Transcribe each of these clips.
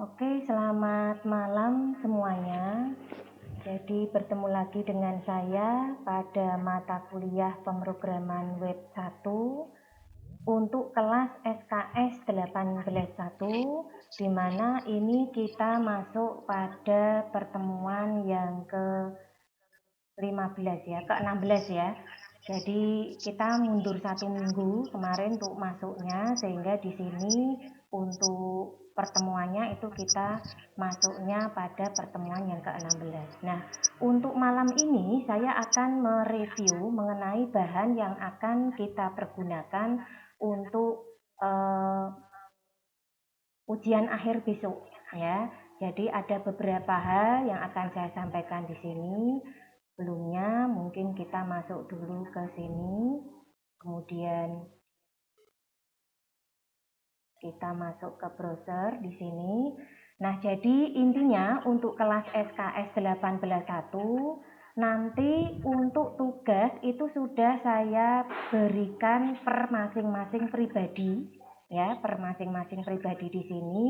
Oke, selamat malam semuanya. Jadi bertemu lagi dengan saya pada mata kuliah pemrograman web 1 untuk kelas SKS 18.1, di mana ini kita masuk pada pertemuan yang ke-15 ya, ke-16 ya. Jadi kita mundur 1 minggu kemarin untuk masuknya, sehingga di sini untuk pertemuannya itu kita masuknya pada pertemuan yang ke-16. Nah, untuk malam ini saya akan mereview mengenai bahan yang akan kita pergunakan untuk ujian akhir besok ya. Jadi ada beberapa hal yang akan saya sampaikan di sini. Sebelumnya mungkin kita masuk dulu ke sini, kemudian kita masuk ke browser di sini. Nah, jadi intinya untuk kelas SKS 18.1 nanti untuk tugas itu sudah saya berikan per masing-masing pribadi ya, per masing-masing pribadi di sini.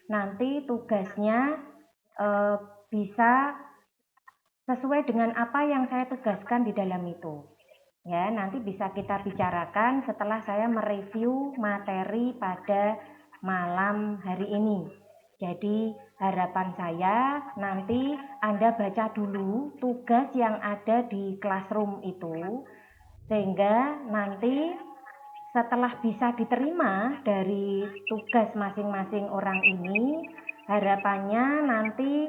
Nanti tugasnya bisa sesuai dengan apa yang saya tegaskan di dalam itu. Ya, nanti bisa kita bicarakan setelah saya mereview materi pada malam hari ini. Jadi harapan saya nanti Anda baca dulu tugas yang ada di classroom itu, sehingga nanti setelah bisa diterima dari tugas masing-masing orang ini, harapannya nanti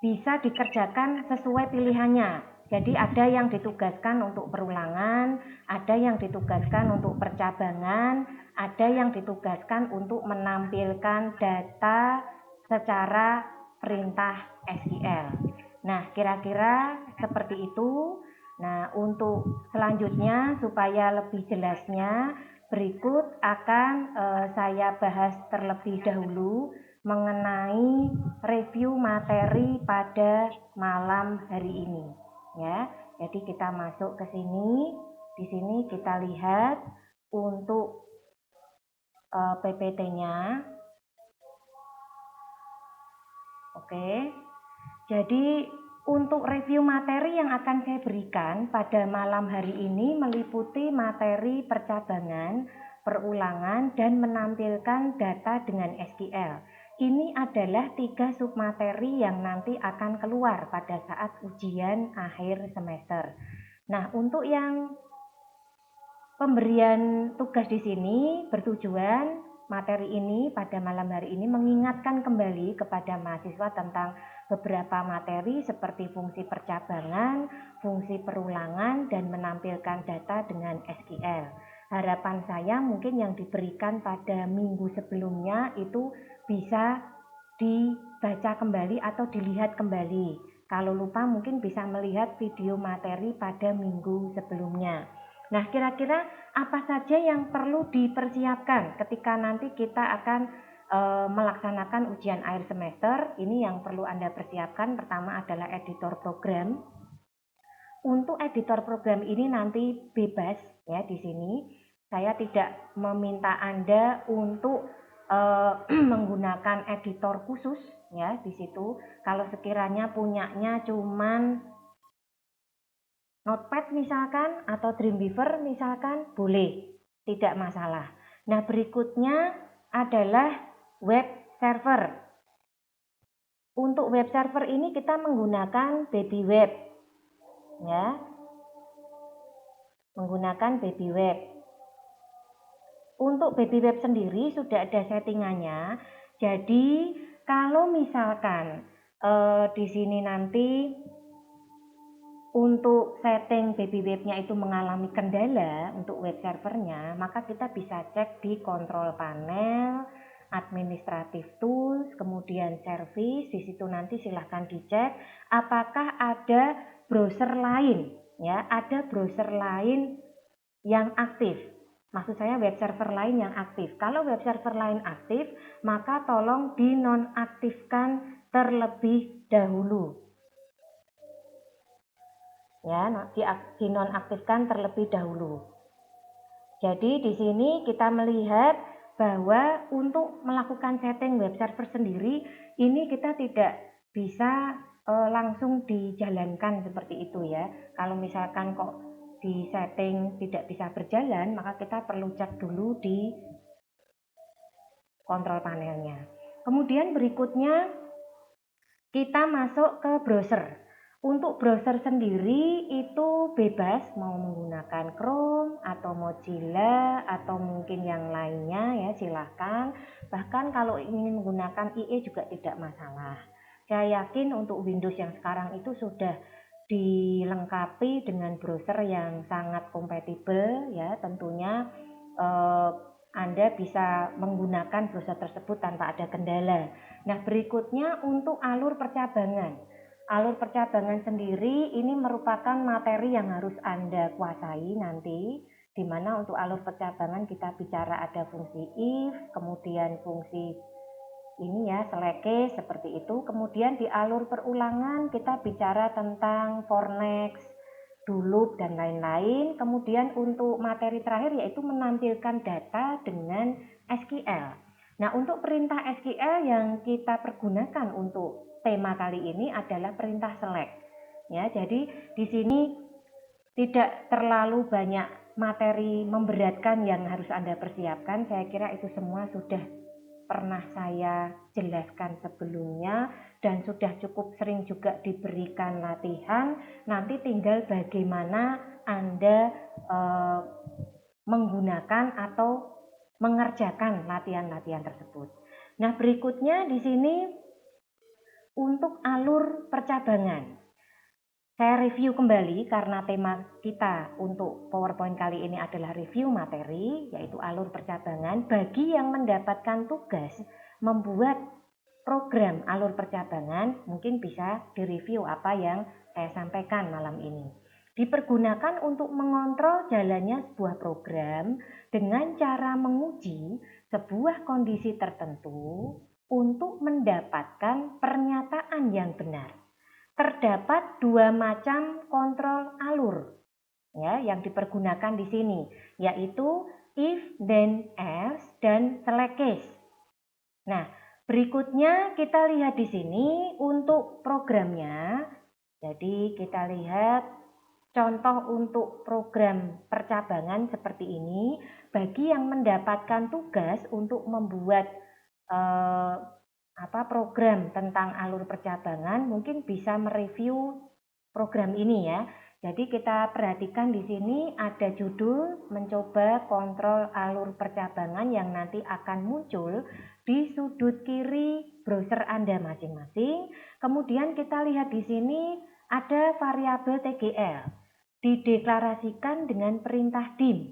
bisa dikerjakan sesuai pilihannya. Jadi ada yang ditugaskan untuk perulangan, ada yang ditugaskan untuk percabangan, ada yang ditugaskan untuk menampilkan data secara perintah SQL. Nah, kira-kira seperti itu. Nah, untuk selanjutnya supaya lebih jelasnya, berikut akan saya bahas terlebih dahulu mengenai review materi pada malam hari ini ya. Jadi kita masuk ke sini. Di sini kita lihat untuk PPT-nya. Oke. Jadi untuk review materi yang akan saya berikan pada malam hari ini meliputi materi percabangan, perulangan, dan menampilkan data dengan SQL. Ini adalah 3 submateri yang nanti akan keluar pada saat ujian akhir semester. Nah, untuk yang pemberian tugas di sini bertujuan materi ini pada malam hari ini mengingatkan kembali kepada mahasiswa tentang beberapa materi seperti fungsi percabangan, fungsi perulangan, dan menampilkan data dengan SQL. Harapan saya mungkin yang diberikan pada minggu sebelumnya itu bisa dibaca kembali atau dilihat kembali. Kalau lupa mungkin bisa melihat video materi pada minggu sebelumnya. Nah, kira-kira apa saja yang perlu dipersiapkan ketika nanti kita akan melaksanakan ujian akhir semester? Ini yang perlu Anda persiapkan. Pertama adalah editor program. Untuk editor program ini nanti bebas ya di sini. Saya tidak meminta Anda untuk menggunakan editor khusus ya di situ. Kalau sekiranya punyanya cuman Notepad misalkan atau Dreamweaver misalkan, boleh, tidak masalah. Nah, berikutnya adalah web server. Untuk web server ini kita menggunakan baby web ya. Menggunakan baby web. Untuk baby web sendiri sudah ada settingannya. Jadi kalau misalkan di sini nanti untuk setting baby webnya itu mengalami kendala untuk web servernya, maka kita bisa cek di control panel, administrative tools, kemudian service. Di situ nanti silahkan dicek apakah ada browser lain ya, ada browser lain yang aktif. Maksud saya web server lain yang aktif. Kalau web server lain aktif, maka tolong dinonaktifkan terlebih dahulu. Ya, dinonaktifkan terlebih dahulu. Jadi di sini kita melihat bahwa untuk melakukan setting web server sendiri ini kita tidak bisa langsung dijalankan seperti itu ya. Kalau misalkan kok di setting tidak bisa berjalan, maka kita perlu cek dulu di kontrol panelnya. Kemudian berikutnya kita masuk ke browser. Untuk browser sendiri itu bebas mau menggunakan Chrome atau Mozilla atau mungkin yang lainnya ya, silahkan. Bahkan kalau ingin menggunakan IE juga tidak masalah. Saya yakin untuk Windows yang sekarang itu sudah dilengkapi dengan browser yang sangat kompatibel ya, tentunya Anda bisa menggunakan browser tersebut tanpa ada kendala. Nah, berikutnya untuk alur percabangan. Alur percabangan sendiri ini merupakan materi yang harus Anda kuasai nanti, di mana untuk alur percabangan kita bicara ada fungsi if, kemudian fungsi ini ya, select seperti itu. Kemudian di alur perulangan kita bicara tentang for next, do loop dan lain-lain. Kemudian untuk materi terakhir yaitu menampilkan data dengan SQL. Nah, untuk perintah SQL yang kita pergunakan untuk tema kali ini adalah perintah select. Ya, jadi di sini tidak terlalu banyak materi memberatkan yang harus Anda persiapkan. Saya kira itu semua sudah pernah saya jelaskan sebelumnya dan sudah cukup sering juga diberikan latihan. Nanti tinggal bagaimana Anda menggunakan atau mengerjakan latihan-latihan tersebut. Nah, berikutnya di sini untuk alur percabangan. Saya review kembali karena tema kita untuk PowerPoint kali ini adalah review materi, yaitu alur percabangan. Bagi yang mendapatkan tugas membuat program alur percabangan, mungkin bisa direview apa yang saya sampaikan malam ini. Dipergunakan untuk mengontrol jalannya sebuah program dengan cara menguji sebuah kondisi tertentu untuk mendapatkan pernyataan yang benar. Terdapat dua macam kontrol alur ya yang dipergunakan di sini, yaitu if, then, else, dan select case. Nah, berikutnya kita lihat di sini untuk programnya. Jadi kita lihat contoh untuk program percabangan seperti ini. Bagi yang mendapatkan tugas untuk membuat program tentang alur percabangan, mungkin bisa mereview program ini ya. Jadi kita perhatikan di sini ada judul mencoba kontrol alur percabangan yang nanti akan muncul di sudut kiri browser Anda masing-masing. Kemudian kita lihat di sini ada variabel TGL. Dideklarasikan dengan perintah dim.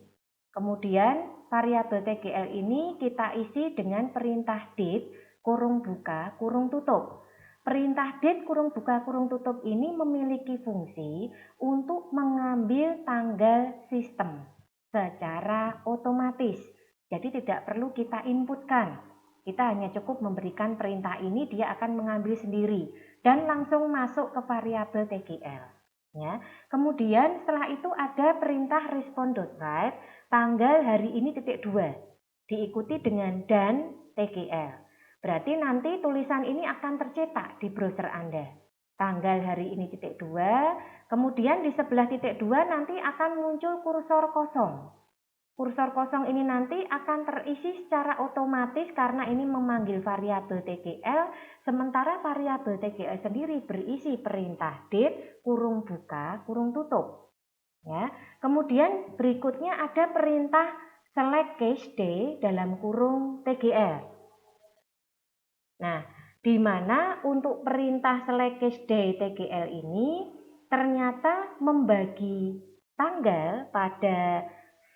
Kemudian variabel TGL ini kita isi dengan perintah date kurung buka kurung tutup. Perintah date kurung buka kurung tutup ini memiliki fungsi untuk mengambil tanggal sistem secara otomatis. Jadi tidak perlu kita inputkan. Kita hanya cukup memberikan perintah ini, dia akan mengambil sendiri dan langsung masuk ke variabel TGL. Ya. Kemudian setelah itu ada perintah respond.write tanggal hari ini .2 diikuti dengan dan TGL. Berarti nanti tulisan ini akan tercetak di browser Anda. Tanggal hari ini .2, kemudian di sebelah .2 nanti akan muncul kursor kosong. Kursor kosong ini nanti akan terisi secara otomatis karena ini memanggil variabel TGL, sementara variabel TGL sendiri berisi perintah date kurung buka kurung tutup. Ya. Kemudian berikutnya ada perintah select case day dalam kurung TGL. Nah, di mana untuk perintah select case day TGL ini ternyata membagi tanggal pada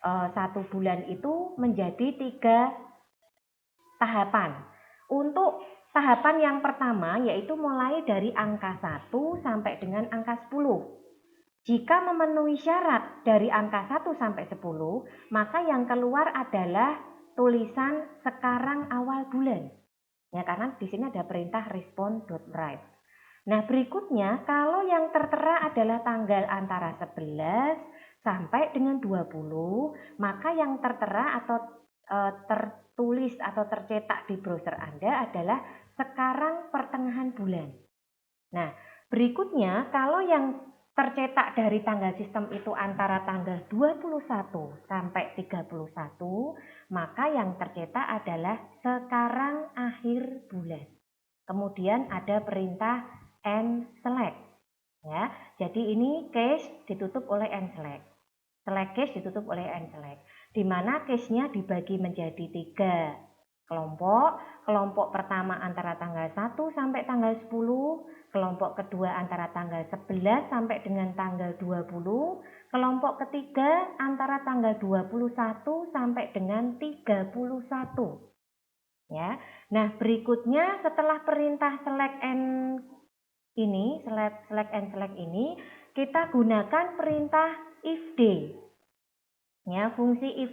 1 bulan itu menjadi 3 tahapan. Untuk tahapan yang pertama yaitu mulai dari angka 1 sampai dengan angka 10. Jika memenuhi syarat dari angka 1 sampai 10, maka yang keluar adalah tulisan sekarang awal bulan. Ya, karena di sini ada perintah respond.write. Nah, berikutnya kalau yang tertera adalah tanggal antara 11 sampai dengan 20, maka yang tertera atau tertulis atau tercetak di browser Anda adalah sekarang pertengahan bulan. Nah, berikutnya kalau yang tercetak dari tanggal sistem itu antara tanggal 21 sampai 31, maka yang tercetak adalah sekarang akhir bulan. Kemudian ada perintah n-select. Ya, jadi ini case ditutup oleh n-select. Select case ditutup oleh n-select. Di mana case-nya dibagi menjadi 3 kelompok. Kelompok pertama antara tanggal 1 sampai tanggal 10, kelompok kedua antara tanggal 11 sampai dengan tanggal 20, kelompok ketiga antara tanggal 21 sampai dengan 31. Ya. Nah, berikutnya setelah perintah select and select ini, kita gunakan perintah if day. Ya, fungsi if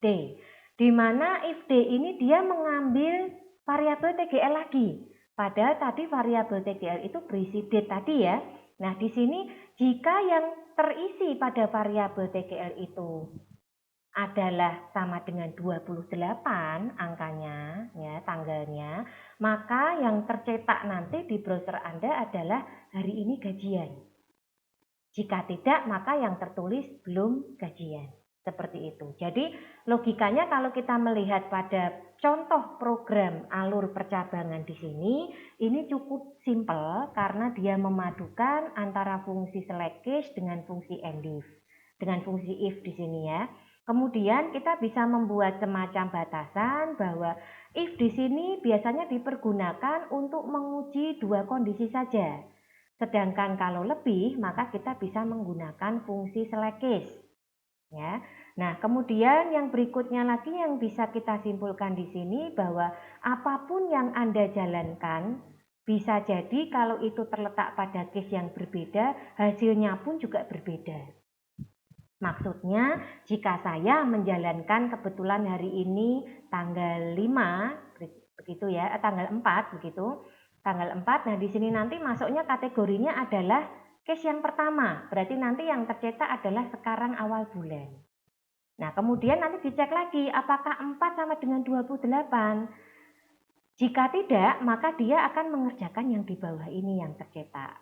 day. Di mana if day ini dia mengambil variabel TGL lagi. Padahal tadi variabel TGL itu berisi date tadi ya. Nah, di sini jika yang terisi pada variabel TGL itu adalah sama dengan 28 angkanya, ya, tanggalnya, maka yang tercetak nanti di browser Anda adalah hari ini gajian. Jika tidak, maka yang tertulis belum gajian. Seperti itu. Jadi logikanya kalau kita melihat pada contoh program alur percabangan di sini, ini cukup simpel karena dia memadukan antara fungsi select case dengan fungsi endif. Dengan fungsi if di sini ya. Kemudian kita bisa membuat semacam batasan bahwa if di sini biasanya dipergunakan untuk menguji dua kondisi saja. Sedangkan kalau lebih maka kita bisa menggunakan fungsi select case. Ya. Nah, kemudian yang berikutnya lagi yang bisa kita simpulkan di sini bahwa apapun yang Anda jalankan bisa jadi kalau itu terletak pada case yang berbeda, hasilnya pun juga berbeda. Maksudnya, jika saya menjalankan kebetulan hari ini tanggal 5, begitu ya, tanggal 4 begitu. Tanggal 4, nah di sini nanti masuknya kategorinya adalah case yang pertama. Berarti nanti yang tercetak adalah sekarang awal bulan. Nah, kemudian nanti dicek lagi apakah 4 sama dengan 28. Jika tidak, maka dia akan mengerjakan yang di bawah ini yang tercetak.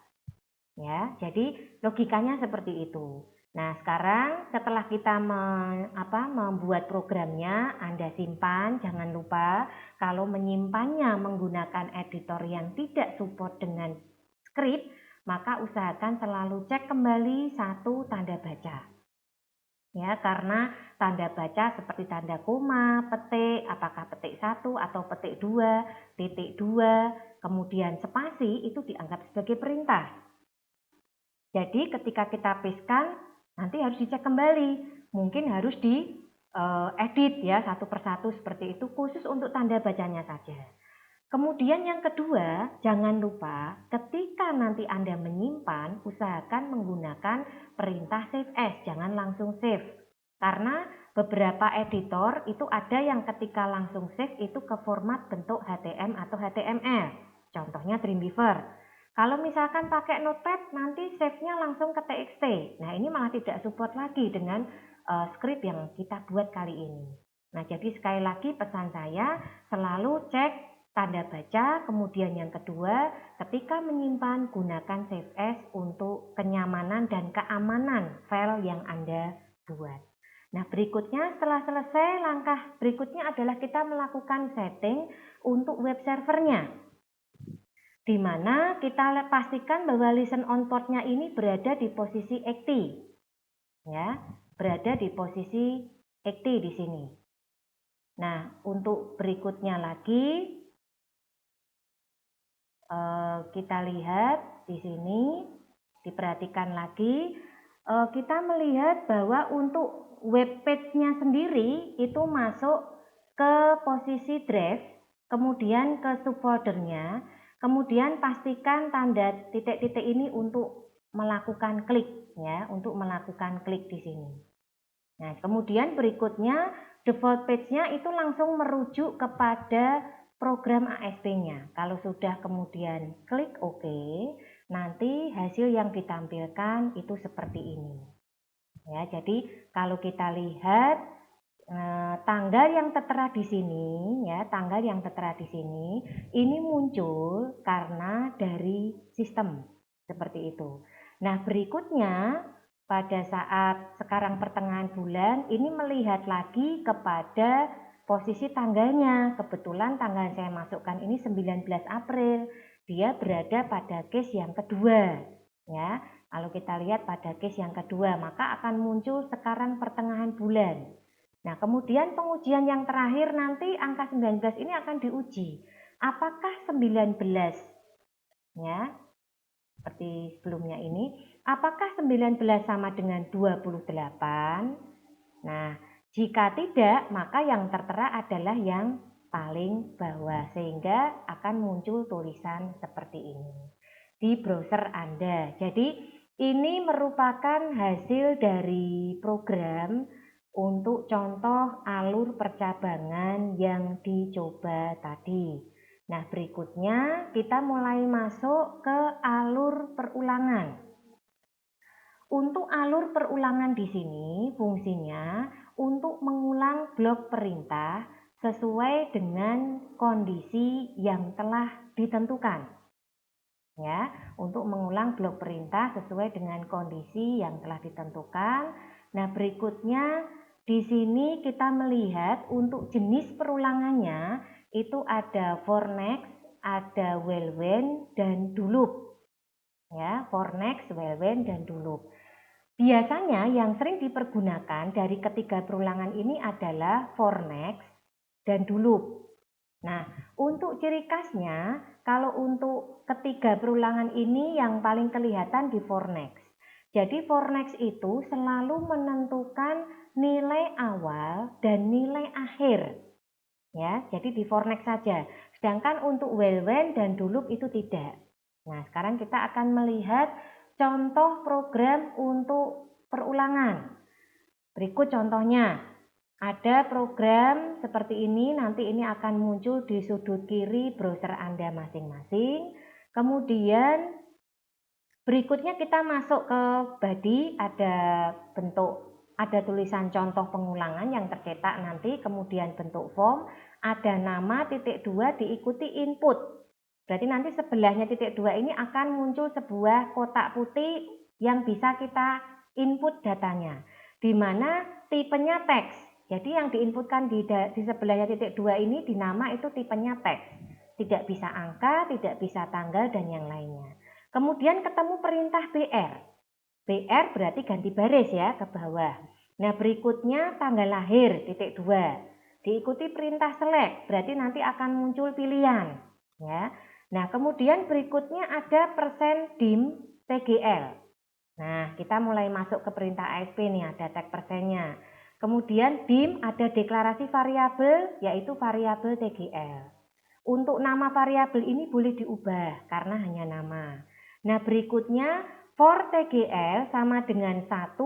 Ya, jadi logikanya seperti itu. Nah, sekarang setelah kita membuat programnya, Anda simpan. Jangan lupa kalau menyimpannya menggunakan editor yang tidak support dengan script, maka usahakan selalu cek kembali satu tanda baca. Ya, karena tanda baca seperti tanda koma, petik, apakah petik 1 atau petik 2, titik 2, kemudian spasi itu dianggap sebagai perintah. Jadi ketika kita pastekan, nanti harus dicek kembali. Mungkin harus diedit ya satu persatu seperti itu khusus untuk tanda bacanya saja. Kemudian yang kedua, jangan lupa ketika nanti Anda menyimpan, usahakan menggunakan perintah save as, jangan langsung save. Karena beberapa editor itu ada yang ketika langsung save itu ke format bentuk HTML atau HTML. Contohnya Dreamweaver. Kalau misalkan pakai Notepad, nanti save-nya langsung ke TXT. Nah, ini malah tidak support lagi dengan script yang kita buat kali ini. Nah, jadi sekali lagi pesan saya, selalu cek tanda baca. Kemudian yang kedua, ketika menyimpan, gunakan save as untuk kenyamanan dan keamanan file yang Anda buat. Nah, berikutnya setelah selesai, langkah berikutnya adalah kita melakukan setting untuk web servernya. Di mana kita pastikan bahwa listen on port-nya ini berada di posisi active. Ya, berada di posisi active di sini. Nah, untuk berikutnya lagi kita lihat di sini, diperhatikan lagi, kita melihat bahwa untuk web page-nya sendiri itu masuk ke posisi draft, kemudian ke subfoldernya. Kemudian pastikan tanda titik-titik ini untuk melakukan klik ya, untuk melakukan klik di sini. Nah, kemudian berikutnya default page-nya itu langsung merujuk kepada program ASP-nya. Kalau sudah kemudian klik OK, nanti hasil yang ditampilkan itu seperti ini. Ya, jadi kalau kita lihat Tanggal yang tertera di sini ya, tanggal yang tertera di sini ini muncul karena dari sistem seperti itu. Nah, berikutnya pada saat sekarang pertengahan bulan ini melihat lagi kepada posisi tanggalnya. Kebetulan tanggal saya masukkan ini 19 April. Dia berada pada case yang kedua ya. Kalau kita lihat pada case yang kedua, maka akan muncul sekarang pertengahan bulan. Nah, kemudian pengujian yang terakhir nanti angka 19 ini akan diuji. Apakah 19 ya, seperti sebelumnya ini, apakah 19 sama dengan 28? Nah, jika tidak, maka yang tertera adalah yang paling bawah, sehingga akan muncul tulisan seperti ini di browser Anda. Jadi, ini merupakan hasil dari program untuk contoh alur percabangan yang dicoba tadi. Nah, berikutnya kita mulai masuk ke alur perulangan. Untuk alur perulangan di sini fungsinya untuk mengulang blok perintah sesuai dengan kondisi yang telah ditentukan. Ya, untuk mengulang blok perintah sesuai dengan kondisi yang telah ditentukan. Nah, berikutnya di sini kita melihat untuk jenis perulangannya itu ada for next, ada while when, dan do loop. Ya, for next, while when, dan do loop. Biasanya yang sering dipergunakan dari ketiga perulangan ini adalah for next dan do loop. Nah, untuk ciri khasnya, kalau untuk ketiga perulangan ini yang paling kelihatan di for next. Jadi for next itu selalu menentukan nilai awal dan nilai akhir. Ya, jadi di for next saja. Sedangkan untuk while when dan do loop itu tidak. Nah, sekarang kita akan melihat contoh program untuk perulangan. Berikut contohnya. Ada program seperti ini, nanti ini akan muncul di sudut kiri browser Anda masing-masing. Kemudian berikutnya kita masuk ke body, ada tulisan contoh pengulangan yang tercetak nanti, kemudian bentuk form, ada nama titik 2 diikuti input. Berarti nanti sebelahnya titik 2 ini akan muncul sebuah kotak putih yang bisa kita input datanya, di mana tipenya teks. Jadi yang diinputkan di sebelahnya titik 2 ini di nama itu tipenya teks. Tidak bisa angka, tidak bisa tanggal, dan yang lainnya. Kemudian ketemu perintah BR. BR berarti ganti baris ya ke bawah. Nah, berikutnya tanggal lahir titik 2. Diikuti perintah select, berarti nanti akan muncul pilihan. Ya. Nah, kemudian berikutnya ada %dim TGL. Nah, kita mulai masuk ke perintah ASP nih, ada tag persennya. Kemudian dim ada deklarasi variabel, yaitu variabel TGL. Untuk nama variabel ini boleh diubah karena hanya nama. Nah, berikutnya for TGL sama dengan 1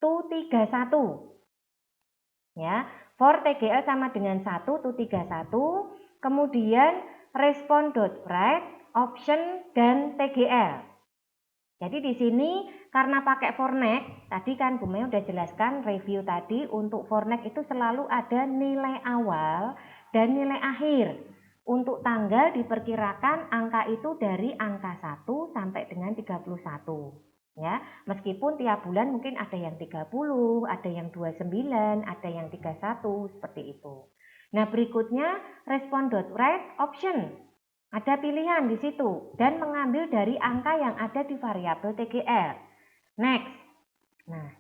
to 31. Ya, for TGL sama dengan 1 to 31. Kemudian respond.write, option, dan TGL. Jadi di sini karena pakai for next, tadi kan Bu Mei udah jelaskan review tadi, untuk for next itu selalu ada nilai awal dan nilai akhir. Untuk tanggal diperkirakan angka itu dari angka 1 sampai dengan 31. Ya, meskipun tiap bulan mungkin ada yang 30, ada yang 29, ada yang 31, seperti itu. Nah, berikutnya respond.write option. Ada pilihan di situ dan mengambil dari angka yang ada di variabel TGL. Next. Nah,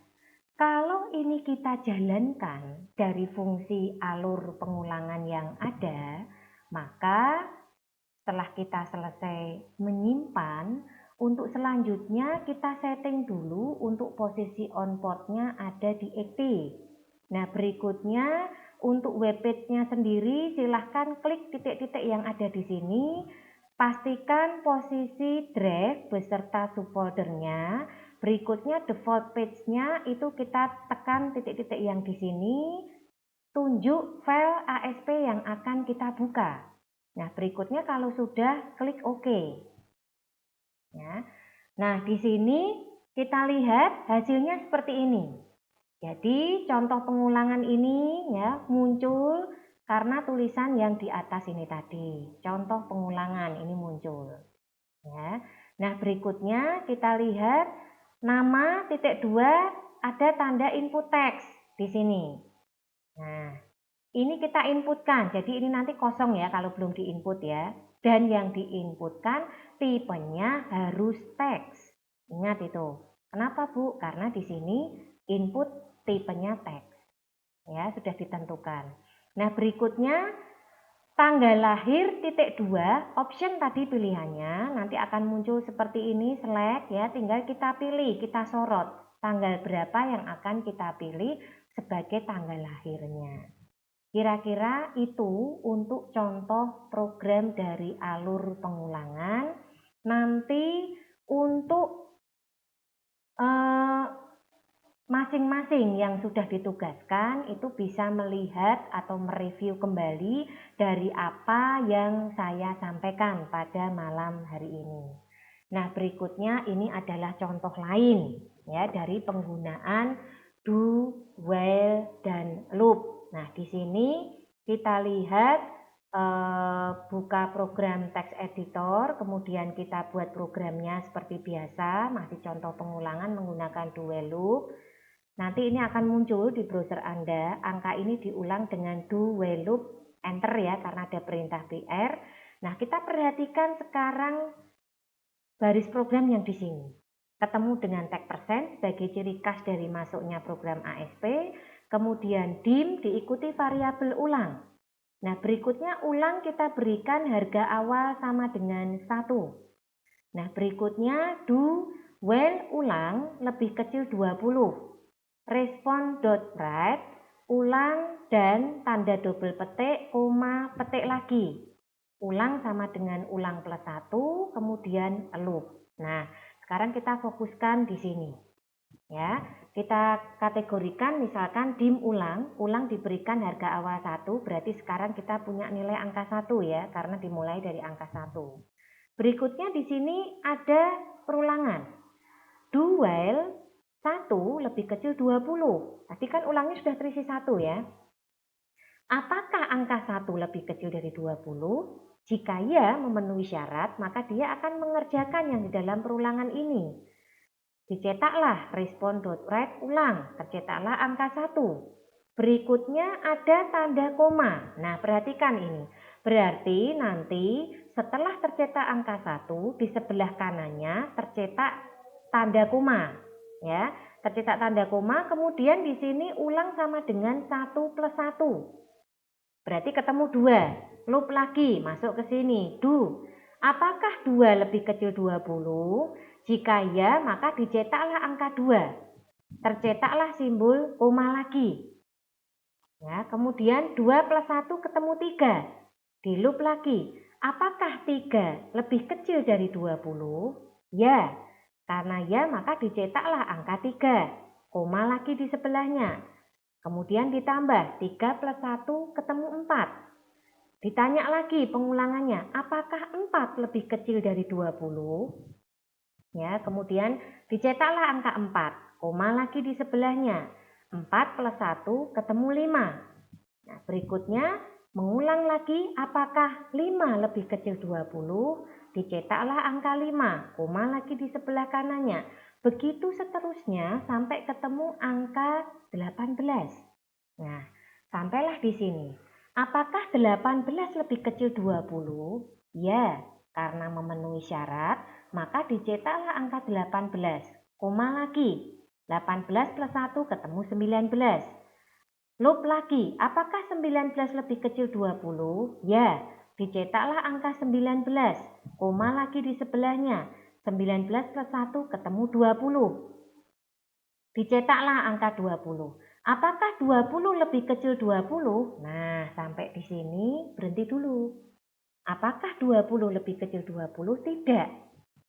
kalau ini kita jalankan dari fungsi alur pengulangan yang ada, maka setelah kita selesai menyimpan, untuk selanjutnya kita setting dulu untuk posisi on portnya ada di active. Nah, berikutnya untuk webpage-nya sendiri silahkan klik titik-titik yang ada di sini. Pastikan posisi drive beserta subfoldernya. Berikutnya default page-nya itu kita tekan titik-titik yang di sini. Tunjuk file ASP yang akan kita buka. Nah, berikutnya kalau sudah klik OK. Ya. Nah, di sini kita lihat hasilnya seperti ini. Jadi contoh pengulangan ini ya muncul karena tulisan yang di atas ini tadi. Contoh pengulangan ini muncul. Ya. Nah berikutnya kita lihat nama titik 2 ada tanda input teks di sini. Nah ini kita inputkan, jadi ini nanti kosong ya kalau belum diinput ya. Dan yang diinputkan tipenya harus teks. Ingat itu. Kenapa Bu? Karena di sini input tipenya teks. Ya, sudah ditentukan. Nah, berikutnya tanggal lahir titik 2, option tadi pilihannya nanti akan muncul seperti ini select ya, tinggal kita pilih, kita sorot tanggal berapa yang akan kita pilih sebagai tanggal lahirnya. Kira-kira itu untuk contoh program dari alur pengulangan. Nanti untuk masing-masing yang sudah ditugaskan itu bisa melihat atau mereview kembali dari apa yang saya sampaikan pada malam hari ini. Nah, berikutnya ini adalah contoh lain ya dari penggunaan do, while, dan loop. Nah, di sini kita lihat buka program text editor, kemudian kita buat programnya seperti biasa, masih contoh pengulangan menggunakan do, while, loop. Nanti ini akan muncul di browser Anda, angka ini diulang dengan do, while, loop, enter ya, karena ada perintah BR. Nah, kita perhatikan sekarang baris program yang di sini. Ketemu dengan tag persen sebagai ciri khas dari masuknya program ASP, kemudian dim diikuti variabel ulang. Nah, berikutnya ulang kita berikan harga awal sama dengan 1. Nah, berikutnya do, while ulang lebih kecil 20. Respon.write ulang dan tanda double petik, koma, petik lagi. Ulang sama dengan ulang plus 1, kemudian loop. Nah, sekarang kita fokuskan di sini. Ya, kita kategorikan misalkan dim ulang diberikan harga awal 1, berarti sekarang kita punya nilai angka 1 ya, karena dimulai dari angka 1. Berikutnya di sini ada perulangan. Do while 1 lebih kecil 20. Tadi kan ulangnya sudah terisi 1 ya. Apakah angka 1 lebih kecil dari 20? Jika ya memenuhi syarat, maka dia akan mengerjakan yang di dalam perulangan ini. Dicetaklah respon.write ulang, tercetaklah angka 1. Berikutnya ada tanda koma. Nah, perhatikan ini. Berarti nanti setelah tercetak angka 1, di sebelah kanannya tercetak tanda koma. Ya, tercetak tanda koma, kemudian di sini ulang sama dengan 1 plus 1. Berarti ketemu 2. Loop lagi, masuk ke sini. Do. Apakah 2 lebih kecil 20? Jika ya, maka dicetaklah angka 2. Tercetaklah simbol koma lagi. Ya, kemudian 2 plus 1 ketemu 3. Di loop lagi. Apakah 3 lebih kecil dari 20? Ya. Karena ya, maka dicetaklah angka 3. Koma lagi di sebelahnya. Kemudian ditambah 3 plus 1 ketemu 4. Ditanya lagi pengulangannya, apakah 4 lebih kecil dari 20? Ya, kemudian dicetaklah angka 4, koma lagi di sebelahnya. 4 plus 1 ketemu 5. Nah, berikutnya mengulang lagi, apakah 5 lebih kecil 20? Dicetaklah angka 5, koma lagi di sebelah kanannya. Begitu seterusnya sampai ketemu angka 18. Nah, sampailah di sini. Apakah 18 lebih kecil 20? Ya, karena memenuhi syarat, maka dicetaklah angka 18. Koma lagi. 18 plus 1 ketemu 19. Loop lagi, apakah 19 lebih kecil 20? Ya, dicetaklah angka 19. Koma lagi di sebelahnya. 19 plus 1 ketemu 20. Dicetaklah angka 20. Apakah 20 lebih kecil 20? Nah, sampai di sini berhenti dulu. Apakah 20 lebih kecil 20? Tidak.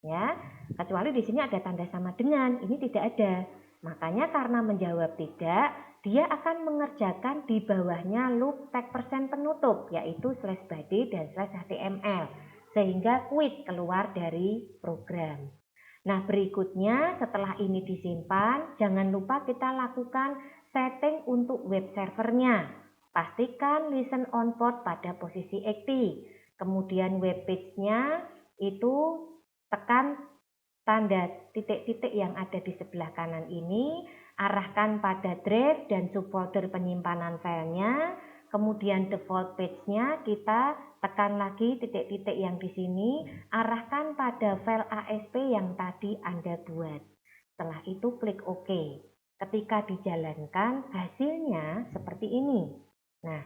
Ya, kecuali di sini ada tanda sama dengan, ini tidak ada. Makanya karena menjawab tidak, dia akan mengerjakan di bawahnya loop tag persen penutup, yaitu slash body dan slash html, sehingga quit keluar dari program. Nah, berikutnya setelah ini disimpan, jangan lupa kita lakukan setting untuk web servernya. Pastikan listen on port pada posisi active. Kemudian web page-nya itu tekan tanda titik-titik yang ada di sebelah kanan ini, arahkan pada drive dan subfolder penyimpanan filenya. Kemudian default page-nya kita tekan lagi titik-titik yang di sini, arahkan pada file ASP yang tadi Anda buat. Setelah itu klik OK. Ketika dijalankan hasilnya seperti ini. Nah,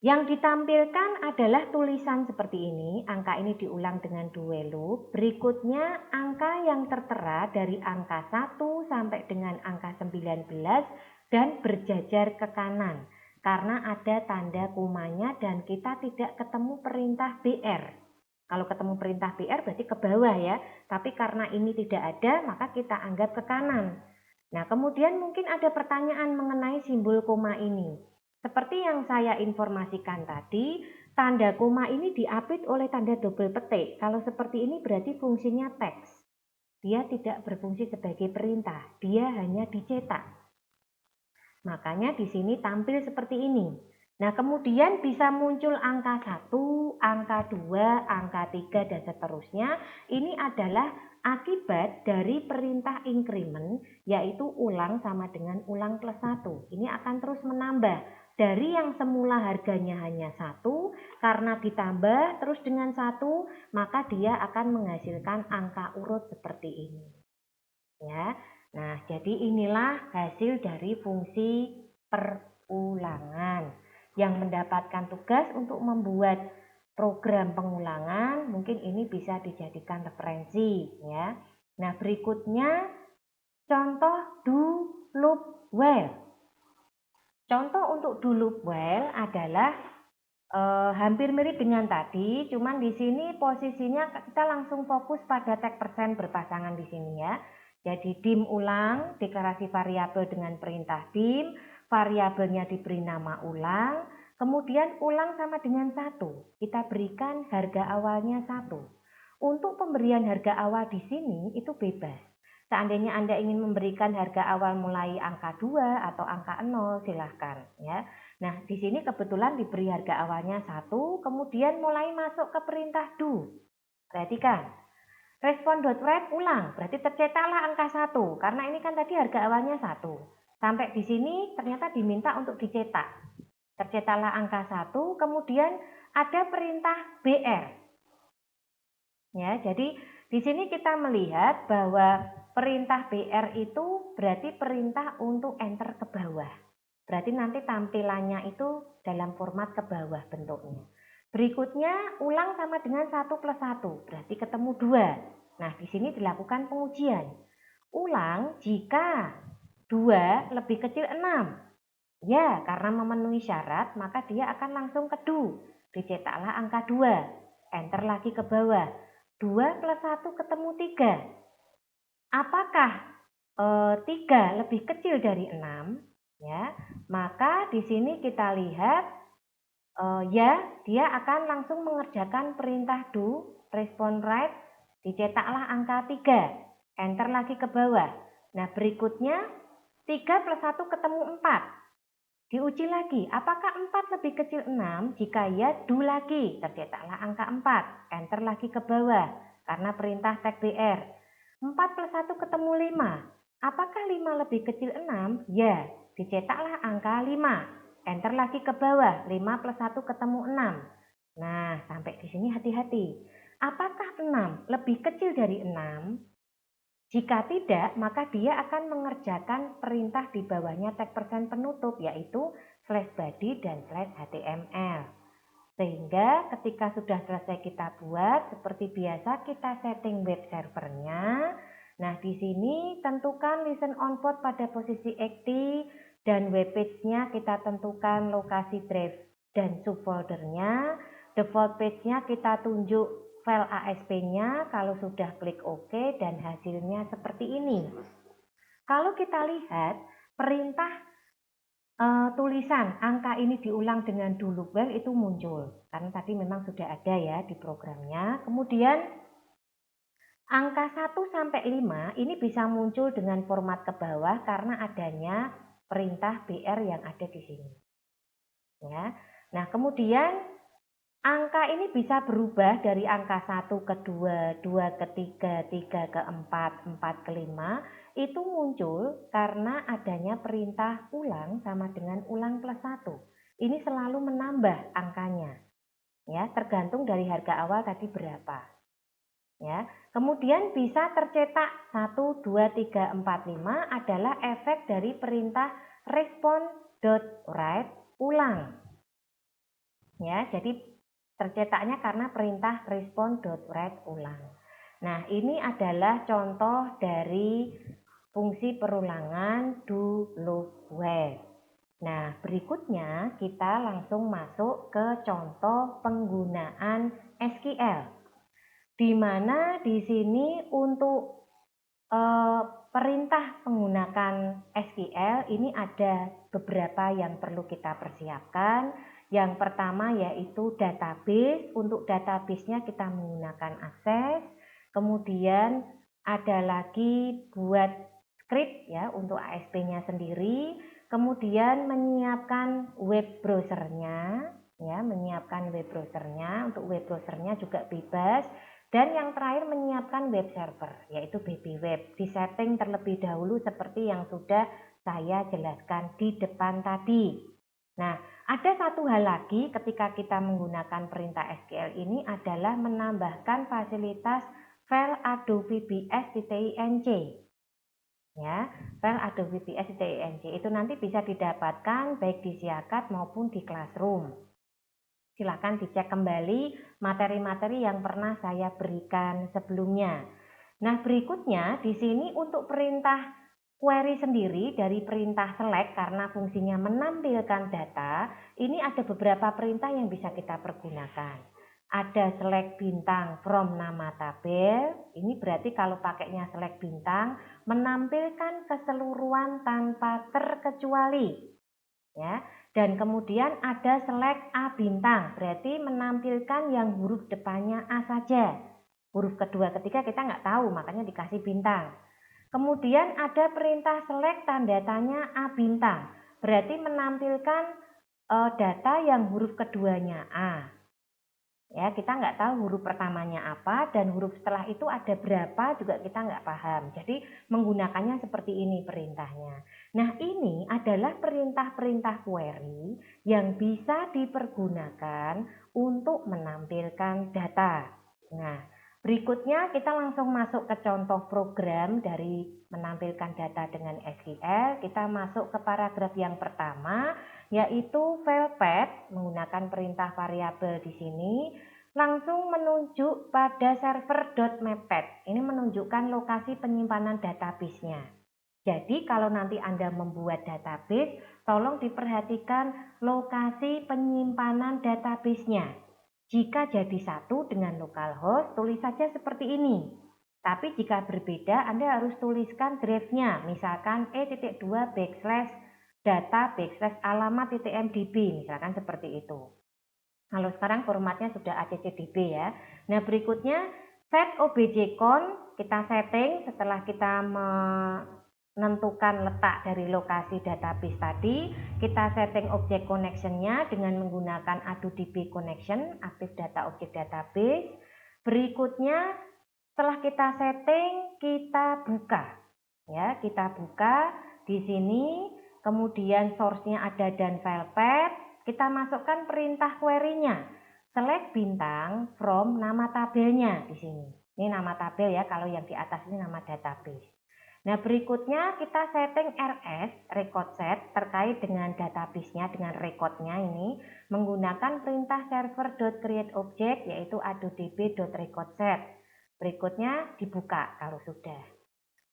yang ditampilkan adalah tulisan seperti ini, angka ini diulang dengan dual loop. Berikutnya angka yang tertera dari angka 1 sampai dengan angka 19 dan berjajar ke kanan. Karena ada tanda komanya dan kita tidak ketemu perintah BR. Kalau ketemu perintah BR berarti ke bawah ya, tapi karena ini tidak ada maka kita anggap ke kanan. Nah, kemudian mungkin ada pertanyaan mengenai simbol koma ini. Seperti yang saya informasikan tadi, tanda koma ini diapit oleh tanda double petik. Kalau seperti ini berarti fungsinya teks. Dia tidak berfungsi sebagai perintah, dia hanya dicetak. Makanya di sini tampil seperti ini. Nah, kemudian bisa muncul angka 1, angka 2, angka 3, dan seterusnya. Ini adalah akibat dari perintah increment, yaitu ulang sama dengan ulang plus 1. Ini akan terus menambah. Dari yang semula harganya hanya 1, karena ditambah terus dengan 1, maka dia akan menghasilkan angka urut seperti ini. Ya. Nah, jadi inilah hasil dari fungsi perulangan. Yang mendapatkan tugas untuk membuat program pengulangan, mungkin ini bisa dijadikan referensi ya. Nah, berikutnya contoh do loop while. Contoh untuk do loop while adalah hampir mirip dengan tadi, cuman di sini posisinya kita langsung fokus pada tag persen berpasangan di sini ya. Jadi dim ulang, deklarasi variabel dengan perintah dim, variabelnya diberi nama ulang, kemudian ulang sama dengan 1. Kita berikan harga awalnya 1. Untuk pemberian harga awal di sini itu bebas. Seandainya Anda ingin memberikan harga awal mulai angka 2 atau angka 0, silahkan ya. Nah, di sini kebetulan diberi harga awalnya 1, kemudian mulai masuk ke perintah do. Perhatikan. Respon.write ulang, berarti tercetaklah angka 1, karena ini kan tadi harga awalnya 1. Sampai di sini ternyata diminta untuk dicetak. Tercetaklah angka 1, kemudian ada perintah BR. Ya, jadi di sini kita melihat bahwa perintah BR itu berarti perintah untuk enter ke bawah. Berarti nanti tampilannya itu dalam format ke bawah bentuknya. Berikutnya ulang sama dengan 1 plus 1, berarti ketemu 2. Nah, di sini dilakukan pengujian. Ulang jika 2 lebih kecil 6. Ya, karena memenuhi syarat, maka dia akan langsung ke do. Dicetaklah angka 2. Enter lagi ke bawah. 2 plus 1 ketemu 3. Apakah 3 lebih kecil dari 6? Ya, maka di sini kita lihat ya, dia akan langsung mengerjakan perintah do, respon write, dicetaklah angka 3, enter lagi ke bawah. Nah, berikutnya 3 plus 1 ketemu 4. Diuji lagi, apakah 4 lebih kecil 6? Jika ya, do lagi, tercetaklah angka 4, enter lagi ke bawah, karena perintah tag BR. 4 plus 1 ketemu 5. Apakah 5 lebih kecil 6? Ya, dicetaklah angka 5. Enter lagi ke bawah, 5 plus 1 ketemu 6. Nah, sampai di sini hati-hati. Apakah 6 lebih kecil dari 6? Jika tidak, maka dia akan mengerjakan perintah di bawahnya tag persen penutup, yaitu /body dan /html. Sehingga ketika sudah selesai kita buat, seperti biasa kita setting web servernya. Nah, di sini tentukan listen on port pada posisi active dan web page-nya kita tentukan lokasi drive dan subfoldernya. Default page-nya kita tunjuk file ASP-nya. Kalau sudah klik OK dan hasilnya seperti ini. Kalau kita lihat perintah tulisan angka ini diulang dengan do loop while itu muncul karena tadi memang sudah ada ya di programnya. Kemudian angka 1 sampai 5 ini bisa muncul dengan format ke bawah karena adanya perintah BR yang ada di sini. Ya. Nah, kemudian angka ini bisa berubah dari angka 1 ke 2, 2 ke 3, 3 ke 4, 4 ke 5. Itu muncul karena adanya perintah ulang sama dengan ulang plus 1. Ini selalu menambah angkanya. Ya, tergantung dari harga awal tadi berapa. Ya, kemudian bisa tercetak 1, 2, 3, 4, 5 adalah efek dari perintah respond.write ulang. Ya, jadi tercetaknya karena perintah respond.write ulang. Nah, ini adalah contoh dari fungsi perulangan do, loop, where. Nah, berikutnya kita langsung masuk ke contoh penggunaan SQL. Di mana di sini untuk perintah menggunakan SQL ini ada beberapa yang perlu kita persiapkan. Yang pertama yaitu database. Untuk database-nya kita menggunakan Access. Kemudian ada lagi buat script ya untuk ASP-nya sendiri. Kemudian menyiapkan web browser-nya ya, menyiapkan web browser-nya. Untuk web browser-nya juga bebas. Dan yang terakhir menyiapkan web server, yaitu BB Web. Disetting terlebih dahulu seperti yang sudah saya jelaskan di depan tadi. Nah, ada satu hal lagi ketika kita menggunakan perintah SQL ini adalah menambahkan fasilitas file Adobe VBS.inc. Ya, file Adobe VBS.inc itu nanti bisa didapatkan baik di Siakat maupun di Classroom. Silakan dicek kembali materi-materi yang pernah saya berikan sebelumnya. Nah, berikutnya di sini untuk perintah query sendiri dari perintah select karena fungsinya menampilkan data, ini ada beberapa perintah yang bisa kita pergunakan. Ada select bintang from nama tabel, ini berarti kalau pakainya select bintang menampilkan keseluruhan tanpa terkecuali. Ya, dan kemudian ada select A bintang, berarti menampilkan yang huruf depannya A saja. Huruf kedua, ketiga kita nggak tahu, makanya dikasih bintang. Kemudian ada perintah select tanda tanya A bintang, berarti menampilkan data yang huruf keduanya A. Ya, kita nggak tahu huruf pertamanya apa dan huruf setelah itu ada berapa juga kita nggak paham. Jadi menggunakannya seperti ini perintahnya. Nah, ini adalah perintah-perintah query yang bisa dipergunakan untuk menampilkan data. Nah, berikutnya kita langsung masuk ke contoh program dari menampilkan data dengan SQL. Kita masuk ke paragraf yang pertama, yaitu file path menggunakan perintah variabel di sini langsung menunjuk pada server.mappath. Ini menunjukkan lokasi penyimpanan database-nya. Jadi kalau nanti Anda membuat database, tolong diperhatikan lokasi penyimpanan database-nya. Jika jadi satu dengan localhost, tulis saja seperti ini. Tapi jika berbeda, Anda harus tuliskan drive-nya, misalkan e.2/data/alamat.mdb, misalkan seperti itu. Kalau sekarang formatnya sudah ACCDB ya. Nah, berikutnya set objcon, kita setting setelah kita menentukan letak dari lokasi database tadi, kita setting object connection-nya dengan menggunakan ADODB connection, aktif data object database. Berikutnya setelah kita setting, kita buka. Ya, kita buka di sini, kemudian source-nya ada dan file path. Kita masukkan perintah query-nya. Select bintang from nama tabelnya di sini. Ini nama tabel ya, kalau yang di atas ini nama database. Nah, berikutnya kita setting RS, record set, terkait dengan database-nya, dengan record-nya ini, menggunakan perintah server.createObject, yaitu adodb.recordset. Berikutnya dibuka kalau sudah.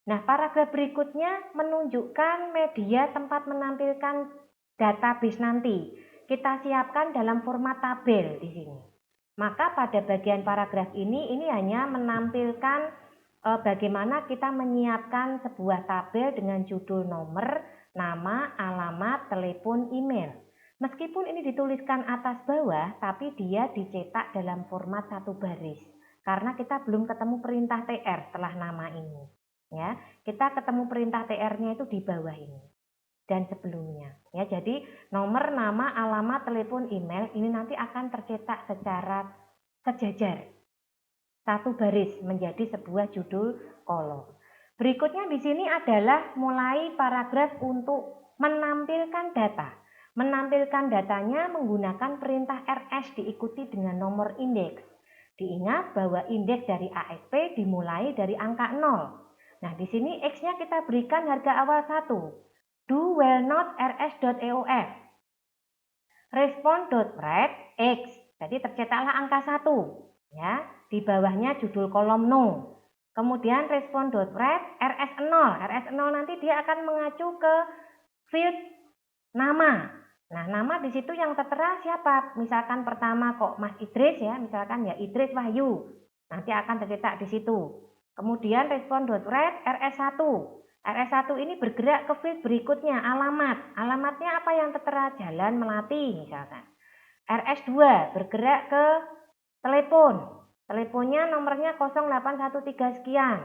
Nah, paragraf berikutnya menunjukkan media tempat menampilkan database nanti. Kita siapkan dalam format tabel di sini. Maka pada bagian paragraf ini hanya menampilkan bagaimana kita menyiapkan sebuah tabel dengan judul nomor, nama, alamat, telepon, email. Meskipun ini dituliskan atas bawah, tapi dia dicetak dalam format satu baris. Karena kita belum ketemu perintah TR setelah nama ini. Ya, kita ketemu perintah TR-nya itu di bawah ini. dan sebelumnya. Ya, jadi nomor, nama, alamat, telepon, email ini nanti akan tercetak secara sejajar. Satu baris menjadi sebuah judul kolom. Berikutnya di sini adalah mulai paragraf untuk menampilkan data. Menampilkan datanya menggunakan perintah RS diikuti dengan nomor indeks. Diingat bahwa indeks dari ASP dimulai dari angka 0. Nah, di sini X-nya kita berikan harga awal 1. Do well not rs.eof. Respond.write X. Jadi tercetaklah angka 1. Ya, di bawahnya judul kolom no. Kemudian respond.write rs0. rs0 nanti dia akan mengacu ke field nama. Nah, nama di situ yang tertera siapa? Misalkan pertama kok Mas Idris ya, misalkan ya Idris Wahyu. Nanti akan tercetak di situ. Kemudian respond.write rs1. rs1 ini bergerak ke field berikutnya, alamat. Alamatnya apa yang tertera? Jalan Melati misalkan. rs2 bergerak ke telepon. Teleponnya nomornya 0813 sekian.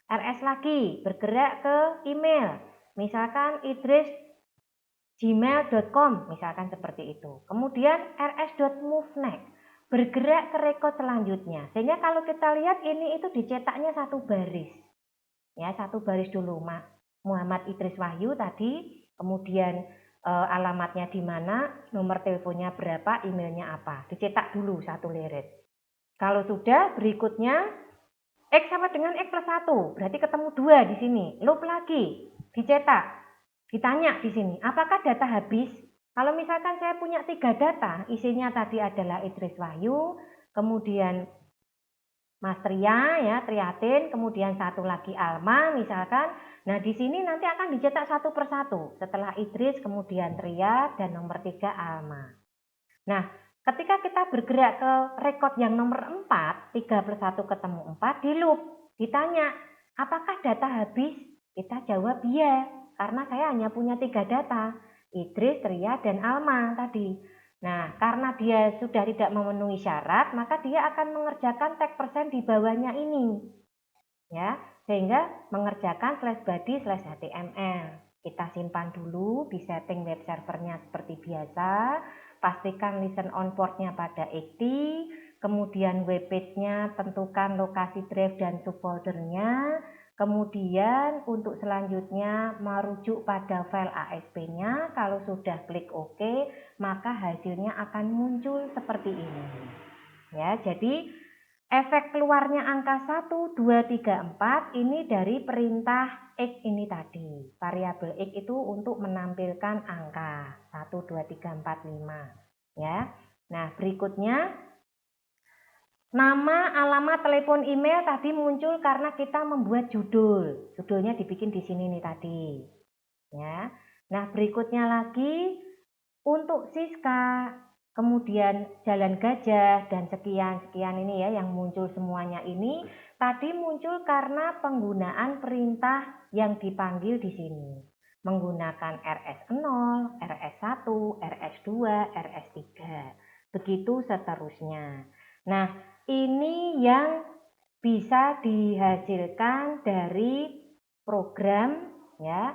rs lagi bergerak ke email. Misalkan idris@gmail.com misalkan seperti itu. Kemudian rs.move-next bergerak ke rekod selanjutnya. Sehingga kalau kita lihat ini itu dicetaknya satu baris. Ya, satu baris dulu Muhammad Idris Wahyu tadi, kemudian alamatnya di mana, nomor teleponnya berapa, emailnya apa. Dicetak dulu satu liret. Kalau sudah, berikutnya X sama dengan X plus 1, berarti ketemu 2 di sini. Loop lagi, dicetak. Ditanya di sini, apakah data habis? Kalau misalkan saya punya 3 data, isinya tadi adalah Idris Wahyu, kemudian Mas Tria ya, Triatin, kemudian satu lagi Alma misalkan. Nah, di sini nanti akan dicetak satu persatu. Setelah Idris, kemudian Tria, dan nomor 3 Alma. Nah, ketika kita bergerak ke rekod yang nomor 4, 3 plus 1 ketemu 4, di loop. Ditanya, apakah data habis? Kita jawab iya, karena saya hanya punya 3 data. Idris, Tria, dan Alma tadi. Nah, karena dia sudah tidak memenuhi syarat, maka dia akan mengerjakan tag persen di bawahnya ini. Ya, sehingga mengerjakan /body/html. Kita simpan dulu di setting web servernya seperti biasa. Pastikan listen on portnya pada active. Kemudian web page-nya tentukan lokasi drive dan subfoldernya. Kemudian untuk selanjutnya merujuk pada file ASP-nya. Kalau sudah klik OK, maka hasilnya akan muncul seperti ini. Ya, jadi efek keluarnya angka 1, 2, 3, 4 ini dari perintah X ini tadi. Variabel X itu untuk menampilkan angka 1, 2, 3, 4, 5. Ya. Nah, berikutnya nama, alamat, telepon, email tadi muncul karena kita membuat judul. Judulnya dibikin di sini nih tadi. Ya. Nah, berikutnya lagi untuk Siska, kemudian Jalan Gajah, dan sekian ini ya yang muncul semuanya ini tadi muncul karena penggunaan perintah yang dipanggil di sini. Menggunakan rs0, rs1, rs2, rs3. Begitu seterusnya. Nah, ini yang bisa dihasilkan dari program ya,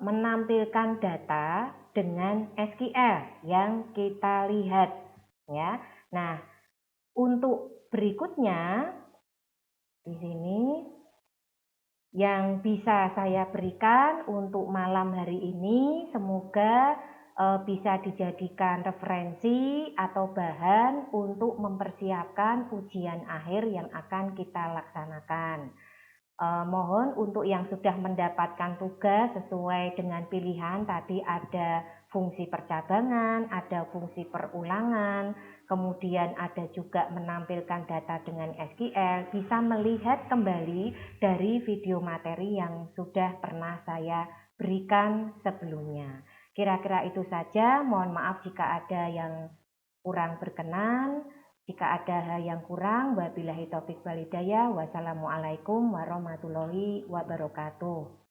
menampilkan data dengan SQL yang kita lihat ya. Nah, untuk berikutnya di sini yang bisa saya berikan untuk malam hari ini, semoga bisa dijadikan referensi atau bahan untuk mempersiapkan ujian akhir yang akan kita laksanakan. Mohon untuk yang sudah mendapatkan tugas sesuai dengan pilihan, tadi ada fungsi percabangan, ada fungsi perulangan, kemudian ada juga menampilkan data dengan SQL, bisa melihat kembali dari video materi yang sudah pernah saya berikan sebelumnya. Kira-kira itu saja, mohon maaf jika ada yang kurang berkenan. Jika ada hal yang kurang, wabillahi taufik wal hidayah. Wassalamualaikum warahmatullahi wabarakatuh.